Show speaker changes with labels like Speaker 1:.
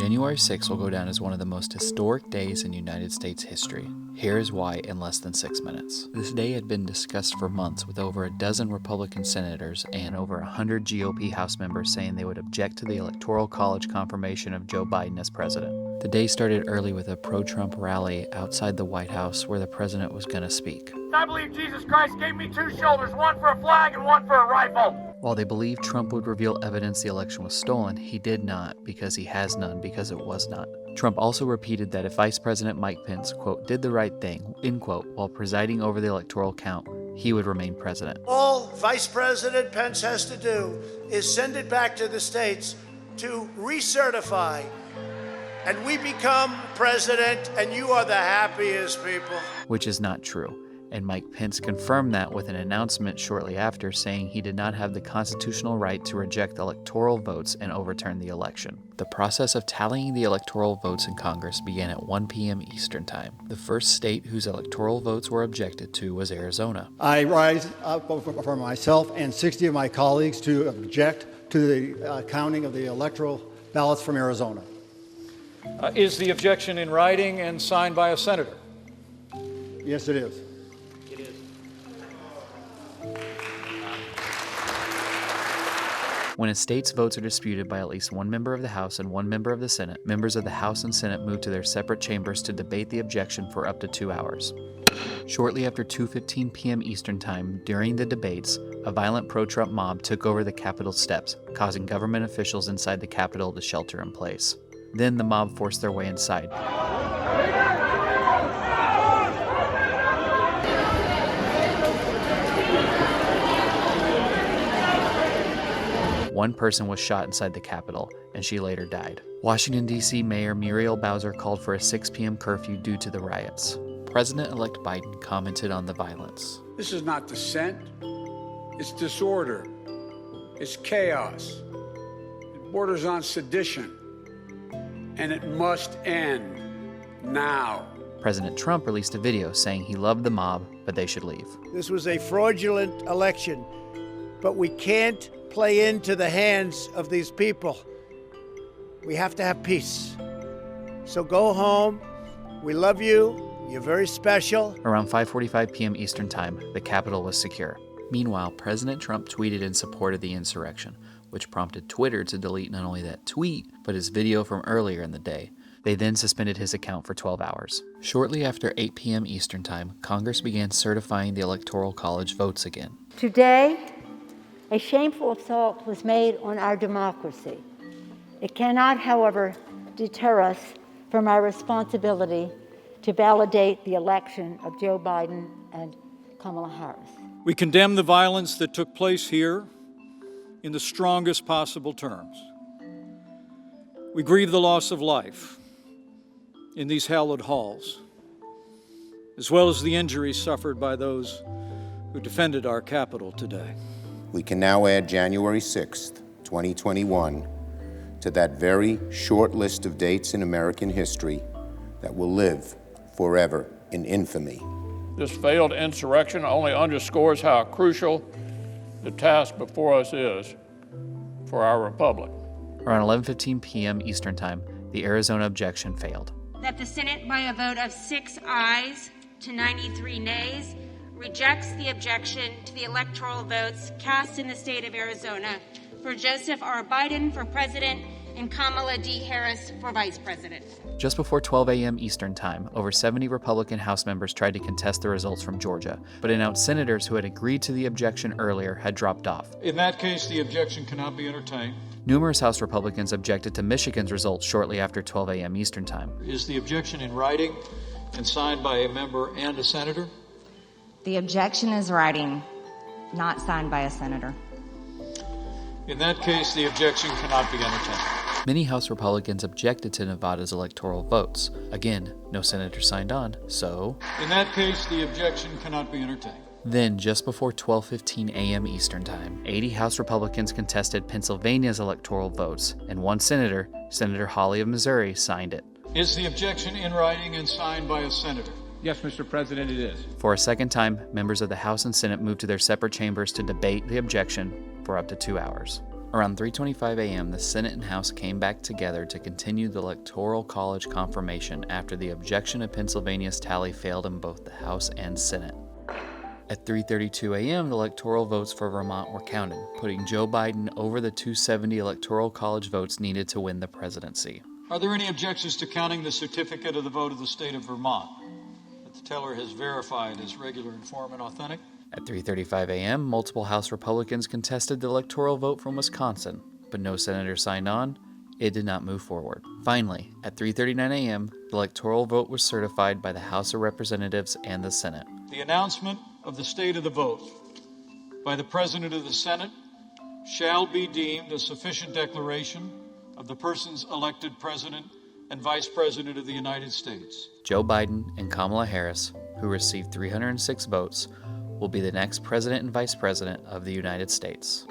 Speaker 1: January 6 will go down as one of the most historic days in United States history. Here is why in less than 6 minutes. This day had been discussed for months, with over a dozen Republican senators and over 100 GOP House members saying they would object to the Electoral College confirmation of Joe Biden as president. The day started early with a pro-Trump rally outside the White House where the president was going to speak.
Speaker 2: I believe Jesus Christ gave me two shoulders, one for a flag and one for a rifle.
Speaker 1: While they believed Trump would reveal evidence the election was stolen, he did not, because he has none, because it was not. Trump also repeated that if Vice President Mike Pence, quote, did the right thing, end quote, while presiding over the electoral count, he would remain president.
Speaker 3: All Vice President Pence has to do is send it back to the states to recertify, and we become president, and you are the happiest people.
Speaker 1: Which is not true. And Mike Pence confirmed that with an announcement shortly after, saying he did not have the constitutional right to reject electoral votes and overturn the election. The process of tallying the electoral votes in Congress began at 1 p.m. Eastern Time. The first state whose electoral votes were objected to was Arizona.
Speaker 4: I rise up for myself and 60 of my colleagues to object to the counting of the electoral ballots from Arizona.
Speaker 5: Is the objection in writing and signed by a senator?
Speaker 4: Yes, it is.
Speaker 1: When a state's votes are disputed by at least one member of the House and one member of the Senate, members of the House and Senate move to their separate chambers to debate the objection for up to 2 hours. Shortly after 2:15 p.m. Eastern Time, during the debates, a violent pro-Trump mob took over the Capitol steps, causing government officials inside the Capitol to shelter in place. Then the mob forced their way inside. One person was shot inside the Capitol, and she later died. Washington, D.C. Mayor Muriel Bowser called for a 6 p.m. curfew due to the riots. President-elect Biden commented on the violence.
Speaker 6: This is not dissent. It's disorder. It's chaos. It borders on sedition. And it must end now.
Speaker 1: President Trump released a video saying he loved the mob, but they should leave.
Speaker 3: This was a fraudulent election, but we can't play into the hands of these people. We have to have peace. So go home. We love you. You're very special.
Speaker 1: Around 5:45 p.m. Eastern Time, the Capitol was secure. Meanwhile, President Trump tweeted in support of the insurrection, which prompted Twitter to delete not only that tweet, but his video from earlier in the day. They then suspended his account for 12 hours. Shortly after 8 p.m. Eastern Time, Congress began certifying the Electoral College votes again.
Speaker 7: Today, a shameful assault was made on our democracy. It cannot, however, deter us from our responsibility to validate the election of Joe Biden and Kamala Harris.
Speaker 5: We condemn the violence that took place here in the strongest possible terms. We grieve the loss of life in these hallowed halls, as well as the injuries suffered by those who defended our Capitol today.
Speaker 8: We can now add January 6th, 2021, to that very short list of dates in American history that will live forever in infamy.
Speaker 9: This failed insurrection only underscores how crucial the task before us is for our republic.
Speaker 1: Around 11:15 p.m. Eastern Time, the Arizona objection failed.
Speaker 10: That the Senate, by a vote of 6 ayes to 93 nays, rejects the objection to the electoral votes cast in the state of Arizona for Joseph R. Biden for president and Kamala D. Harris for vice president.
Speaker 1: Just before 12 a.m. Eastern Time, over 70 Republican House members tried to contest the results from Georgia, but announced senators who had agreed to the objection earlier had dropped off.
Speaker 5: In that case, the objection cannot be entertained.
Speaker 1: Numerous House Republicans objected to Michigan's results shortly after 12 a.m. Eastern Time.
Speaker 5: Is the objection in writing and signed by a member and a senator?
Speaker 11: The objection is writing, not signed by a senator.
Speaker 5: In that case, the objection cannot be entertained.
Speaker 1: Many House Republicans objected to Nevada's electoral votes. Again, no senator signed on, so...
Speaker 5: In that case, the objection cannot be entertained.
Speaker 1: Then, just before 12:15 a.m. Eastern Time, 80 House Republicans contested Pennsylvania's electoral votes, and one senator, Senator Hawley of Missouri, signed it.
Speaker 5: Is the objection in writing and signed by a senator?
Speaker 2: Yes, Mr. President, it is.
Speaker 1: For a second time, members of the House and Senate moved to their separate chambers to debate the objection for up to 2 hours. Around 3:25 a.m., the Senate and House came back together to continue the Electoral College confirmation after the objection of Pennsylvania's tally failed in both the House and Senate. At 3:32 a.m., the electoral votes for Vermont were counted, putting Joe Biden over the 270 Electoral College votes needed to win the presidency.
Speaker 5: Are there any objections to counting the certificate of the vote of the state of Vermont that the teller has verified as regular, informed, and authentic?
Speaker 1: At 3:35 a.m., multiple House Republicans contested the electoral vote from Wisconsin, but no senator signed on. It did not move forward. Finally, at 3:39 a.m., the electoral vote was certified by the House of Representatives and the Senate.
Speaker 5: The announcement of the state of the vote by the President of the Senate shall be deemed a sufficient declaration of the persons elected President and Vice President of the United States.
Speaker 1: Joe Biden and Kamala Harris, who received 306 votes, will be the next President and Vice President of the United States.